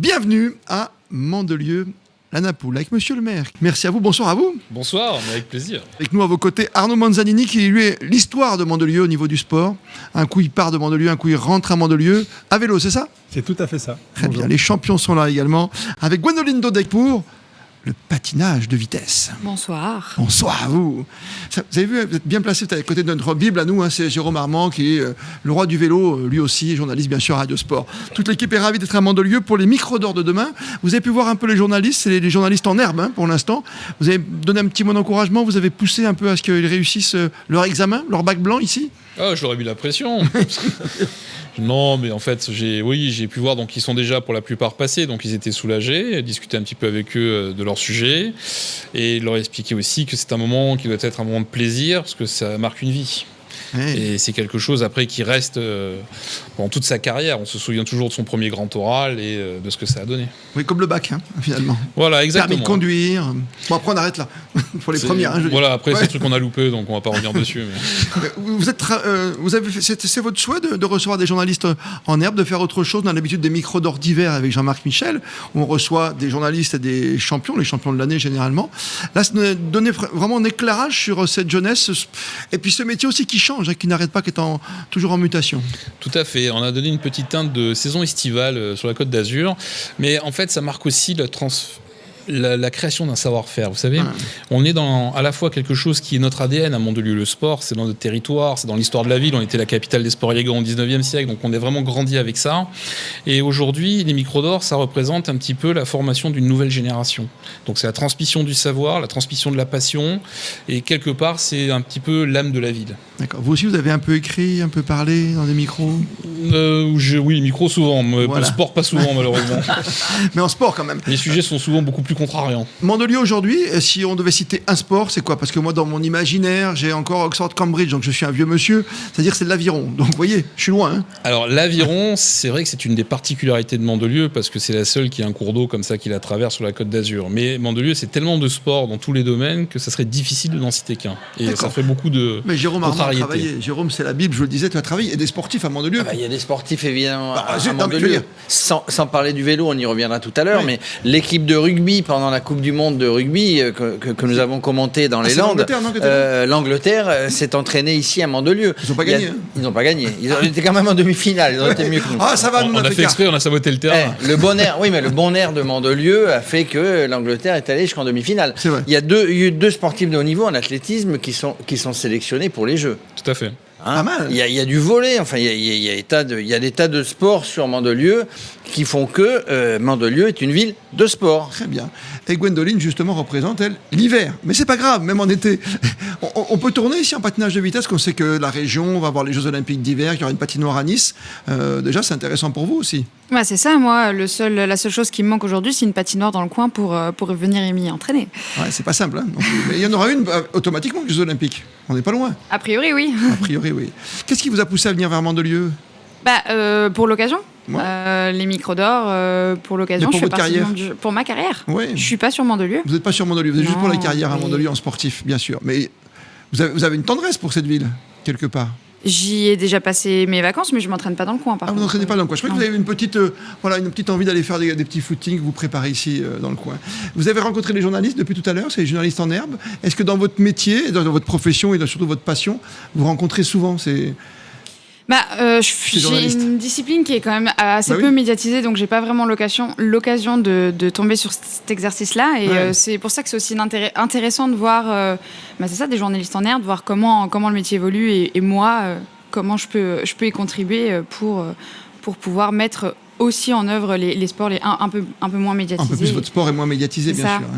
Bienvenue à Mandelieu, la Napoule, avec Monsieur le maire. Merci à vous, bonsoir à vous. Bonsoir, avec plaisir. Avec nous à vos côtés, Arnaud Manzanini, qui lui est l'histoire de Mandelieu au niveau du sport. Un coup il part de Mandelieu, un coup il rentre à Mandelieu. À vélo, c'est ça? C'est tout à fait ça. Très bien, les champions sont là également. Avec Gwendoline Dodec pour le patinage de vitesse. Bonsoir. Bonsoir à vous. Vous avez vu, vous êtes bien placé, vous êtes à côté de notre Bible à nous, c'est Jérôme Armand qui est le roi du vélo, lui aussi, journaliste bien sûr à Radio Sport. Toute l'équipe est ravie d'être à Mandelieu pour les micros d'or de demain. Vous avez pu voir un peu les journalistes, c'est les journalistes en herbe pour l'instant. Vous avez donné un petit mot d'encouragement, vous avez poussé un peu à ce qu'ils réussissent leur examen, leur bac blanc ici. Ah, je leur ai mis la pression. Non, mais en fait, j'ai pu voir, donc ils sont déjà pour la plupart passés, donc ils étaient soulagés, discuter un petit peu avec eux de leur sujet, et leur expliquer aussi que c'est un moment qui doit être un moment de plaisir, parce que ça marque une vie. Et c'est quelque chose après qui reste pendant toute sa carrière. On se souvient toujours de son premier grand oral et de ce que ça a donné. Oui, comme le bac, finalement. Voilà, exactement. Permis de conduire. Bon, après, on arrête là, pour les premières. Voilà, après, c'est un truc qu'on a loupé, donc on va pas revenir dessus. Mais... vous avez fait, c'est votre souhait de recevoir des journalistes en herbe, de faire autre chose? On a l'habitude des micros d'or d'hiver avec Jean-Marc Michel, où on reçoit des journalistes et des champions, les champions de l'année généralement. Là, donner vraiment un éclairage sur cette jeunesse, et puis ce métier aussi qui change, qui n'arrête pas, qui est toujours en mutation. Tout à fait. On a donné une petite teinte de saison estivale sur la Côte d'Azur, mais en fait, ça marque aussi la création d'un savoir-faire. Vous savez, on est dans à la fois quelque chose qui est notre ADN à Mandelieu. Le sport, c'est dans notre territoire, c'est dans l'histoire de la ville. On était la capitale des sports élégants au 19e siècle, donc on est vraiment grandi avec ça. Et aujourd'hui, les micros d'or, ça représente un petit peu la formation d'une nouvelle génération. Donc c'est la transmission du savoir, la transmission de la passion, et quelque part, c'est un petit peu l'âme de la ville. D'accord. Vous aussi, vous avez un peu écrit, un peu parlé dans des micros? Oui, micro souvent, mais voilà. Sport pas souvent malheureusement. Mais en sport quand même. Les sujets sont souvent beaucoup plus contrariants. Mandelieu aujourd'hui, si on devait citer un sport, c'est quoi? Parce que moi, dans mon imaginaire, j'ai encore Oxford-Cambridge, donc je suis un vieux monsieur, c'est-à-dire c'est de l'aviron. Donc vous voyez, je suis loin. Alors l'aviron, c'est vrai que c'est une des particularités de Mandelieu, parce que c'est la seule qui a un cours d'eau comme ça qui la traverse sur la Côte d'Azur. Mais Mandelieu, c'est tellement de sports dans tous les domaines que ça serait difficile de n'en citer qu'un. Et ça ferait beaucoup de contrariétés. Jérôme, c'est la Bible, je le disais, tu as travaillé. Il y a des sportifs à Mandelieu. Il y a des sportifs évidemment à Mandelieu. Sans parler du vélo, on y reviendra tout à l'heure, mais l'équipe de rugby pendant la Coupe du Monde de rugby que nous avons commentée dans les Landes, l'Angleterre s'est entraînée ici à Mandelieu. Ils n'ont pas gagné. Ils n'ont pas gagné. Ils étaient quand même en demi-finale. Ils ont été mieux que nous. Ah, ça va, on a fait exprès, on a saboté le terrain. Le bon air de Mandelieu a fait que l'Angleterre est allée jusqu'en demi-finale. C'est vrai. Il y a deux sportifs de haut niveau en athlétisme qui sont sélectionnés pour les Jeux. Tout à fait. Pas mal. Il y a du volley, enfin il y a des tas de sports sur Mandelieu qui font que Mandelieu est une ville de sport. Très bien. Et Gwendoline justement représente elle l'hiver, mais c'est pas grave, même en été. On peut tourner ici en patinage de vitesse, qu'on sait que la région va avoir les Jeux Olympiques d'hiver, qu'il y aura une patinoire à Nice. Déjà c'est intéressant pour vous aussi. Ouais, c'est ça, moi, la seule chose qui me manque aujourd'hui, c'est une patinoire dans le coin pour venir y m'y entraîner. Ouais, c'est pas simple, mais il y en aura une automatiquement aux Jeux Olympiques. On n'est pas loin. A priori, oui. A priori, oui. Qu'est-ce qui vous a poussé à venir vers Mandelieu? Pour l'occasion. Ouais. Les micros d'or, pour l'occasion. Pour votre carrière? Pour ma carrière. Oui. Je suis pas sur Mandelieu. Vous n'êtes pas sur Mandelieu, vous êtes juste pour la carrière à Mandelieu en sportif, bien sûr. Mais vous avez une tendresse pour cette ville, quelque part. J'y ai déjà passé mes vacances, mais je m'entraîne pas dans le coin. Par contre. Vous n'entraînez pas dans le coin. Je crois que vous avez une petite envie d'aller faire des petits footings que vous préparez ici dans le coin. Vous avez rencontré les journalistes depuis tout à l'heure, c'est les journalistes en herbe. Est-ce que dans votre métier, dans votre profession et surtout votre passion, vous rencontrez souvent ces... J'ai une discipline qui est quand même assez peu médiatisée, donc j'ai pas vraiment l'occasion de tomber sur cet exercice-là. Et c'est pour ça que c'est aussi intéressant de voir, c'est ça, des journalistes en herbe, de voir comment le métier évolue et moi, comment je peux y contribuer pour pouvoir mettre aussi en œuvre les sports un peu moins médiatisés. Un peu plus votre sport est moins médiatisé, bien sûr.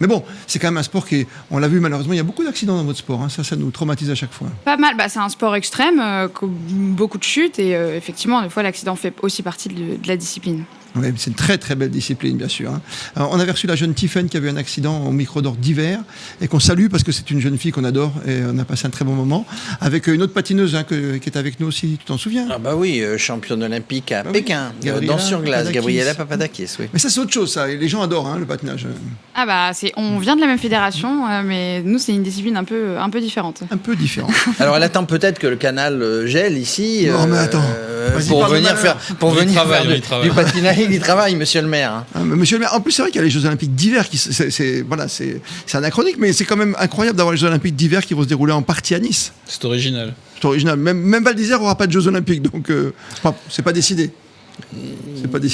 Mais bon, c'est quand même un sport on l'a vu malheureusement, il y a beaucoup d'accidents dans votre sport, ça nous traumatise à chaque fois. Pas mal, c'est un sport extrême, beaucoup de chutes et effectivement, des fois l'accident fait aussi partie de la discipline. Oui, c'est une très très belle discipline, bien sûr. Alors, on avait reçu la jeune Tiffen qui a eu un accident au micro d'or d'hiver et qu'on salue parce que c'est une jeune fille qu'on adore et on a passé un très bon moment. Avec une autre patineuse qui est avec nous aussi, tu t'en souviens? Ah bah oui, championne olympique à Pékin, danse sur glace, Gabriela Papadakis. Oui. Mais ça c'est autre chose, ça. Et les gens adorent le patinage. On vient de la même fédération, mais nous c'est une discipline un peu différente. Un peu différente. Alors elle attend peut-être que le canal gèle ici. Non mais attends. pour venir faire du patinage. Il y travaille, monsieur le maire. Hein. Monsieur le maire, en plus, c'est vrai qu'il y a les Jeux Olympiques d'hiver. C'est anachronique, mais c'est quand même incroyable d'avoir les Jeux Olympiques d'hiver qui vont se dérouler en partie à Nice. C'est original. C'est original. Même Val d'Isère n'aura pas de Jeux Olympiques, donc c'est pas décidé.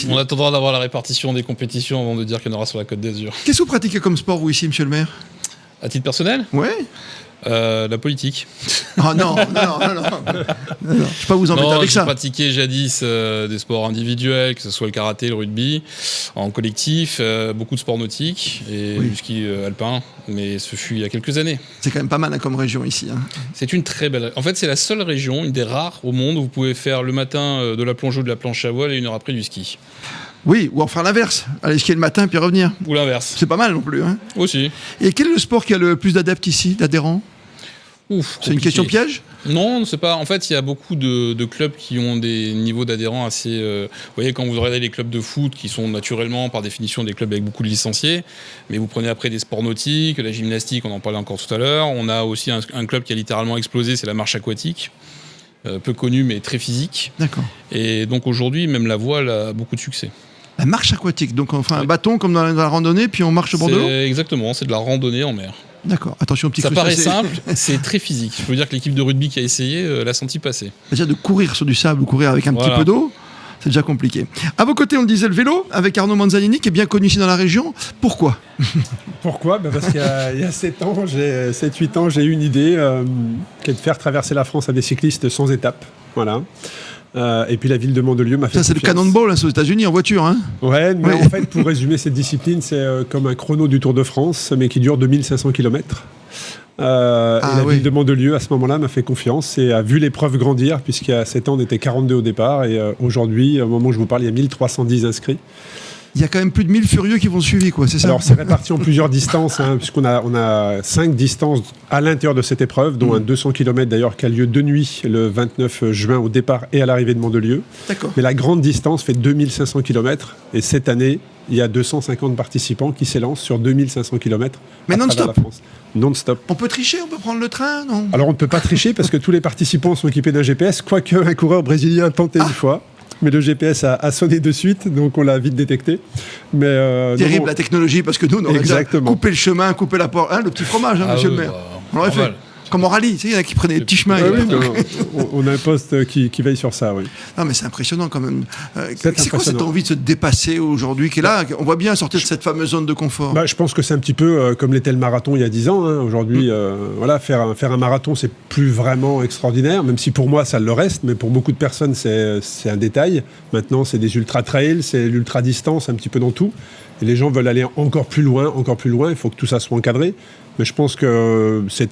On attendra d'avoir la répartition des compétitions avant de dire qu'il y en aura sur la Côte d'Azur. Qu'est-ce que vous pratiquez comme sport, vous, ici, monsieur le maire ? À titre personnel ? Ouais. La politique. Ah non. Je ne vais pas vous embêter avec ça. J'ai pratiqué jadis des sports individuels, que ce soit le karaté, le rugby, en collectif, beaucoup de sports nautiques et du ski alpin, mais ce fut il y a quelques années. C'est quand même pas mal comme région ici. Hein. C'est une très belle... En fait, c'est la seule région, une des rares au monde où vous pouvez faire le matin de la plongeon de la planche à voile et une heure après du ski. Oui, ou en faire l'inverse, aller skier le matin puis revenir. Ou l'inverse. C'est pas mal non plus. Hein. Aussi. Et quel est le sport qui a le plus d'adeptes ici, d'adhérents ? C'est une question piège ? Non, c'est pas. En fait, il y a beaucoup de clubs qui ont des niveaux d'adhérents assez. Vous voyez, quand vous regardez les clubs de foot, qui sont naturellement, par définition, des clubs avec beaucoup de licenciés, mais vous prenez après des sports nautiques, la gymnastique, on en parlait encore tout à l'heure. On a aussi un club qui a littéralement explosé, c'est la marche aquatique. Peu connu, mais très physique. D'accord. Et donc aujourd'hui, même la voile a beaucoup de succès. La marche aquatique, donc on fait un bâton comme dans la randonnée, puis on marche au bord de l'eau ? Exactement, c'est de la randonnée en mer. D'accord, attention, petit Ça paraît simple, c'est très physique. Je peux dire que l'équipe de rugby qui a essayé l'a senti passer. Déjà de courir sur du sable ou courir avec un petit peu d'eau, c'est déjà compliqué. À vos côtés, on le disait, le vélo, avec Arnaud Manzanini, qui est bien connu ici dans la région. Pourquoi ? Pourquoi ? Parce qu'il y a 7-8 ans, j'ai eu une idée qui est de faire traverser la France à des cyclistes sans étape. Voilà. Et puis la ville de Mandelieu m'a fait confiance. C'est le Cannonball aux États-Unis en voiture, hein ? Ouais, mais en fait, pour résumer cette discipline, c'est comme un chrono du Tour de France, mais qui dure 2500 km. Et la ville de Mandelieu, à ce moment-là, m'a fait confiance et a vu l'épreuve grandir, puisqu'il y a 7 ans, on était 42 au départ, et aujourd'hui, au moment où je vous parle, il y a 1310 inscrits. Il y a quand même plus de 1000 furieux qui vont suivre, quoi, c'est ça ? Alors, c'est réparti en plusieurs distances, puisqu'on a 5 distances à l'intérieur de cette épreuve, dont un 200 km d'ailleurs qui a lieu de nuit le 29 juin au départ et à l'arrivée de Mandelieu. D'accord. Mais la grande distance fait 2500 km, et cette année, il y a 250 participants qui s'élancent sur 2500 km. Mais non-stop ? Non-stop. On peut tricher, on peut prendre le train, non ? Alors, on ne peut pas tricher parce que tous les participants sont équipés d'un GPS, quoique un coureur brésilien a tenté une fois. Mais le GPS a sonné de suite, donc on l'a vite détecté. Mais terrible la technologie, parce que nous, on aurait déjà coupé le chemin, coupé la porte. Le petit fromage, monsieur le maire. On l'aurait fait. Comme en rallye, il y en a qui prenaient les petits chemins. On a un poste qui veille sur ça, oui. Non, mais c'est impressionnant quand même. C'est quoi cette envie de se dépasser aujourd'hui qui est là ? On voit bien sortir de cette fameuse zone de confort. Je pense que c'est un petit peu comme l'était le marathon il y a 10 ans. Aujourd'hui, faire un marathon, c'est plus vraiment extraordinaire, même si pour moi, ça le reste. Mais pour beaucoup de personnes, c'est un détail. Maintenant, c'est des ultra-trails, c'est l'ultra-distance, un petit peu dans tout. Et les gens veulent aller encore plus loin. Il faut que tout ça soit encadré. Mais je pense que c'est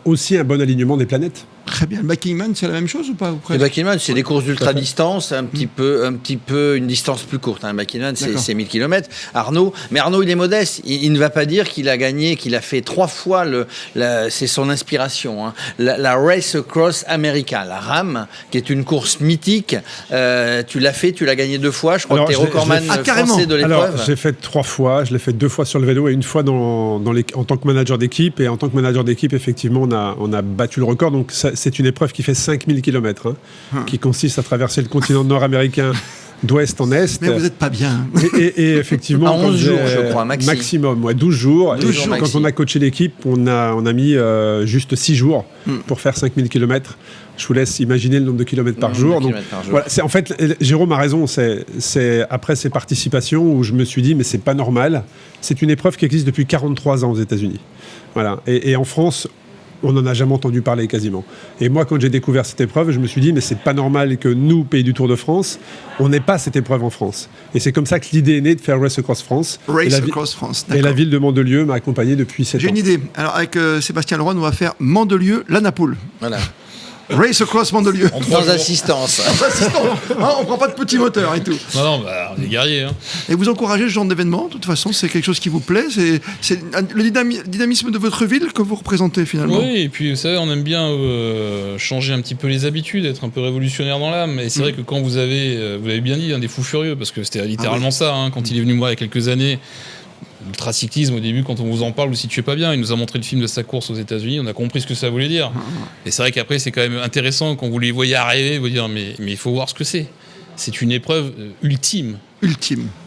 aussi un bon alignement des planètes. Très bien. Le Buckingham, c'est la même chose ou pas ? Le Buckingham, c'est des courses d'ultra-distance, un petit peu une distance plus courte. Le Buckingham, c'est 1000 km. Mais Arnaud, il est modeste. Il ne va pas dire qu'il a gagné, qu'il a fait 3 fois, c'est son inspiration. La Race Across America, la RAM, qui est une course mythique. Tu l'as gagné 2 fois. Je crois que tu es recordman français de l'épreuve. Alors, j'ai fait 3 fois. Je l'ai fait 2 fois sur le vélo et 1 fois en tant que manager d'équipe. Et en tant que manager d'équipe, effectivement, on a battu le record. Donc, c'est une épreuve qui fait 5000 km, qui consiste à traverser le continent nord-américain d'ouest en est. Mais vous n'êtes pas bien. Et effectivement, 11 jours, je crois, maximum. 12 jours. Quand on a coaché l'équipe, on a mis juste 6 jours pour faire 5000 km. Je vous laisse imaginer le nombre de kilomètres par jour. Donc, voilà, en fait, Jérôme a raison. C'est après ces participations où je me suis dit, mais c'est pas normal. C'est une épreuve qui existe depuis 43 ans aux États-Unis. Voilà. Et en France, on n'en a jamais entendu parler quasiment. Et moi, quand j'ai découvert cette épreuve, je me suis dit, mais c'est pas normal que nous, pays du Tour de France, on n'ait pas cette épreuve en France. Et c'est comme ça que l'idée est née de faire Race Across France. Et la ville de Mandelieu m'a accompagné depuis 7 ans. J'ai une idée. Alors, avec Sébastien Leroy, on va faire Mandelieu-La-Napoule. Voilà. Race Across Mandelieu. Sans assistance. On prend pas de petit moteur et tout. Non, on est guerriers. Et vous encouragez ce genre d'événement ? De toute façon, c'est quelque chose qui vous plaît ? C'est le dynamisme de votre ville que vous représentez finalement ? Oui, et puis vous savez, on aime bien changer un petit peu les habitudes, être un peu révolutionnaire dans l'âme. Et c'est vrai que quand vous l'avez bien dit, des fous furieux, parce que c'était littéralement ça, quand il est venu me voir il y a quelques années, L'ultracyclisme, au début, quand on vous en parle, vous ne situez pas bien. Il nous a montré le film de sa course aux États-Unis, on a compris ce que ça voulait dire. Et c'est vrai qu'après, c'est quand même intéressant quand vous les voyez arriver, vous dire mais il faut voir ce que c'est. C'est une épreuve ultime.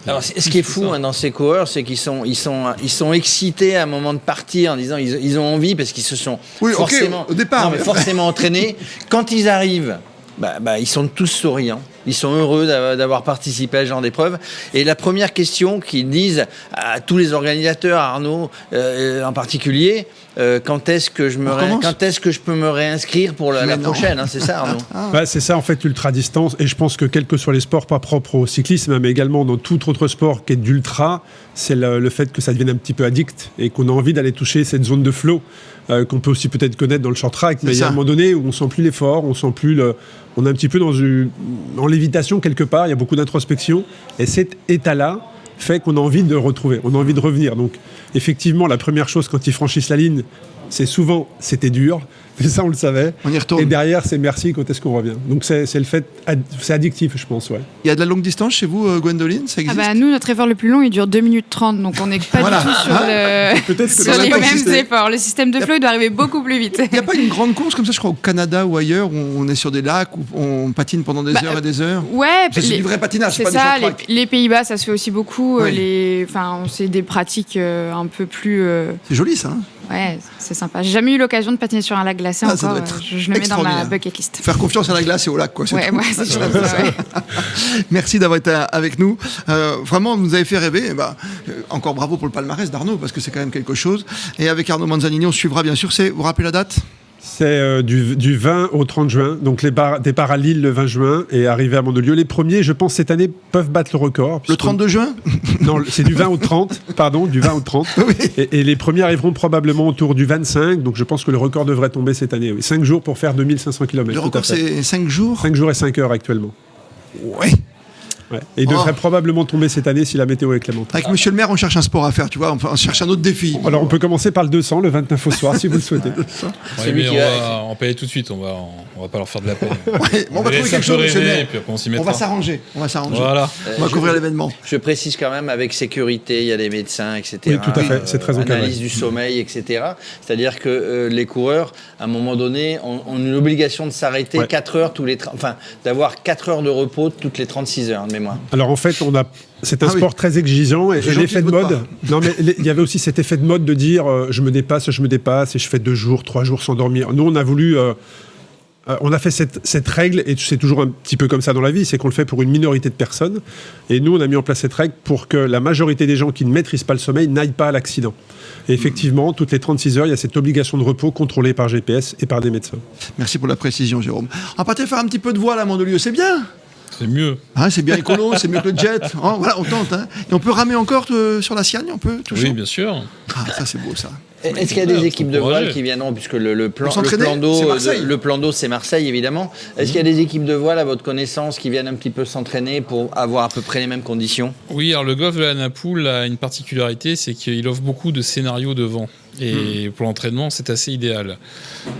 Alors, ce qui est fou dans ces coureurs, c'est qu'ils sont excités à un moment de partir en disant ils ont envie parce qu'ils se sont au départ, forcément entraînés. Quand ils arrivent, ils sont tous souriants. Ils sont heureux d'avoir participé à ce genre d'épreuve. Et la première question qu'ils disent à tous les organisateurs, à Arnaud en particulier, quand est-ce que je peux me réinscrire pour la prochaine, c'est ça, Arnaud? C'est ça, en fait, l'ultra distance. Et je pense que quels que soient les sports, pas propres au cyclisme, mais également dans tout autre sport qui est d'ultra, c'est le fait que ça devienne un petit peu addict et qu'on a envie d'aller toucher cette zone de flow qu'on peut aussi peut-être connaître dans le short track. Mais il y a un moment donné où on sent plus l'effort, on sent plus on est un petit peu dans l'évitation quelque part. Il y a beaucoup d'introspection et cet état-là fait qu'on a envie de retrouver, on a envie de revenir. Donc effectivement, la première chose quand ils franchissent la ligne, c'est souvent c'était dur, et ça on le savait. On y retourne. Et derrière c'est merci quand est-ce qu'on revient. Donc c'est le fait, c'est addictif je pense. Ouais. Il y a de la longue distance chez vous, Gwendoline, ça existe? Nous notre effort le plus long il dure 2 minutes 30, donc on n'est pas du tout sur les mêmes efforts. Le système de flow il doit arriver beaucoup plus vite. Il n'y a pas une grande course comme ça, je crois au Canada ou ailleurs, où on est sur des lacs, où on patine pendant des heures et des heures? Ouais, c'est du vrai patinage, c'est pas ça, du short track. Les Pays-Bas ça se fait aussi beaucoup. Oui. C'est des pratiques un peu plus. C'est joli ça. Ouais, c'est sympa. J'ai jamais eu l'occasion de patiner sur un lac glacé encore. Je le mets dans ma bucket list. Faire confiance à la glace et au lac, quoi. C'est ça. Merci d'avoir été avec nous. Vraiment, vous nous avez fait rêver. Encore bravo pour le palmarès d'Arnaud, parce que c'est quand même quelque chose. Et avec Arnaud Manzanini, on suivra bien sûr. Vous rappelez la date ? C'est du 20 au 30 juin, donc départ à Lille le 20 juin et arrivée à Mandelieu. Les premiers, je pense, cette année, peuvent battre le record. Le 32 juin ? Non, c'est du 20 au 30, pardon, du 20 au 30. Oui. Et les premiers arriveront probablement autour du 25, donc je pense que le record devrait tomber cette année. Oui. 5 jours pour faire 2500 km. Le record, c'est 5 jours ? 5 jours et 5 heures actuellement. Ouais. Ouais. Et il devrait probablement tomber cette année si la météo est clémente. Avec Monsieur le maire, on cherche un sport à faire, tu vois, on cherche un autre défi. Alors on peut commencer par le 200, le 29 au soir, si vous le souhaitez. Mais on va en payer tout de suite, on va pas leur faire de la peine. On va trouver quelque chose, Monsieur le maire. On va s'arranger. Voilà. On va couvrir l'événement. Je précise quand même, avec sécurité, il y a des médecins, etc. Oui, tout à fait, c'est très encadré. Analyse du sommeil, etc. C'est-à-dire que les coureurs, à un moment donné, ont une obligation de s'arrêter 4 heures d'avoir 4 heures de repos toutes les 36 heures de mémoire. Alors en fait, c'est un sport très exigeant et l'effet de mode. Non, mais il y avait aussi cet effet de mode de dire je me dépasse et je fais 2 jours, 3 jours sans dormir. Nous, on a voulu. On a fait cette règle, et c'est toujours un petit peu comme ça dans la vie, c'est qu'on le fait pour une minorité de personnes. Et nous, on a mis en place cette règle pour que la majorité des gens qui ne maîtrisent pas le sommeil n'aillent pas à l'accident. Et effectivement, toutes les 36 heures, il y a cette obligation de repos contrôlée par GPS et par des médecins. Merci pour la précision, Jérôme. On va peut-être faire un petit peu de voile à Mandelieu, c'est bien. C'est mieux. C'est bien écolo, c'est mieux que le jet. Voilà, on tente. Et on peut ramer encore sur la Siagne, on peut toujours. Oui, bien sûr. Ça, c'est beau, ça. Est-ce qu'il y a des équipes de voile qui viendront, puisque le plan d'eau, c'est Marseille, évidemment. Est-ce qu'il y a des équipes de voile, à votre connaissance, qui viennent un petit peu s'entraîner pour avoir à peu près les mêmes conditions ? Oui, alors le golfe de la Napoule a une particularité, c'est qu'il offre beaucoup de scénarios de vent. Et pour l'entraînement, c'est assez idéal.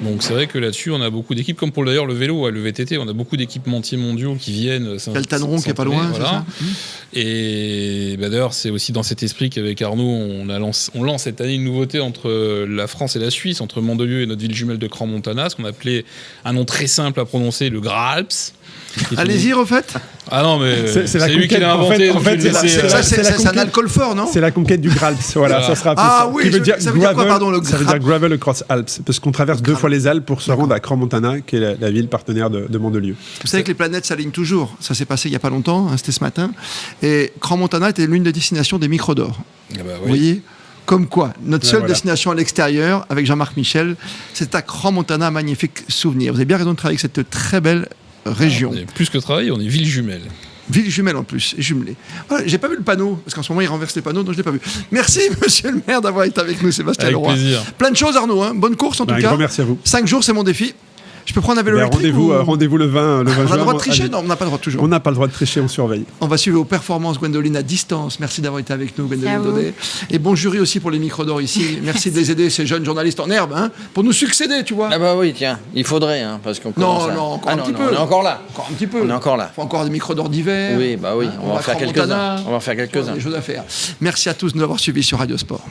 Donc c'est vrai que là-dessus, on a beaucoup d'équipes, comme pour d'ailleurs le vélo, le VTT, on a beaucoup d'équipementiers mondiaux qui viennent. Il y a le Tanneron qui est pas loin, voilà. C'est ça. Et d'ailleurs, c'est aussi dans cet esprit qu'avec Arnaud, on lance cette année une nouveauté entre la France et la Suisse, entre Mandelieu et notre ville jumelle de Crans-Montana, ce qu'on appelait un nom très simple à prononcer, le Gralps. Allez-y, refaites. Ah non, mais c'est lui qui l'a inventé. En fait, c'est un alcool fort, non ? C'est la conquête du Gralps. Voilà, ça sera ça veut dire quoi, pardon, le Gralps ? Ça veut dire Gravel Across Alps, parce qu'on traverse 2 fois les Alpes pour se rendre à Crans-Montana, qui est la ville partenaire de Mandelieu. Vous savez que les planètes s'alignent toujours. Ça s'est passé il n'y a pas longtemps, c'était ce matin. Et Crans-Montana était l'une des destinations des micros d'or. Vous voyez ? Comme quoi, notre seule destination à l'extérieur, avec Jean-Marc Michel, c'est à Crans-Montana, un magnifique souvenir. Vous avez bien raison de travailler avec cette très belle région. On est plus que travailler, on est ville jumelle. Ville jumelle en plus, et jumelée. Voilà, j'ai pas vu le panneau, parce qu'en ce moment, il renverse les panneaux, donc je l'ai pas vu. Merci, monsieur le maire, d'avoir été avec nous, Sébastien Leroy. Avec plaisir. Plein de choses, Arnaud. Bonne course, en tout cas. Un grand merci à vous. 5 jours, c'est mon défi. Je peux prendre un vélo électrique Rendez-vous le 20 juin. On a le droit de tricher? Non, on n'a pas le droit toujours. On n'a pas le droit de tricher, on surveille. On va suivre vos performances, Gwendoline, à distance. Merci d'avoir été avec nous, Gwendoline Daudet. Et bon jury aussi pour les micros d'or ici. Merci de les aider, ces jeunes journalistes en herbe, pour nous succéder, tu vois. Ah bah oui, tiens, il faudrait, parce qu'on commence encore un petit peu. On est encore là. Encore un petit peu. On est encore là. Il faut encore des micros d'or d'hiver. Oui, bah oui, on va en faire quelques-uns. Des choses à faire. Merci à tous de nous avoir suivis sur Radio Sport.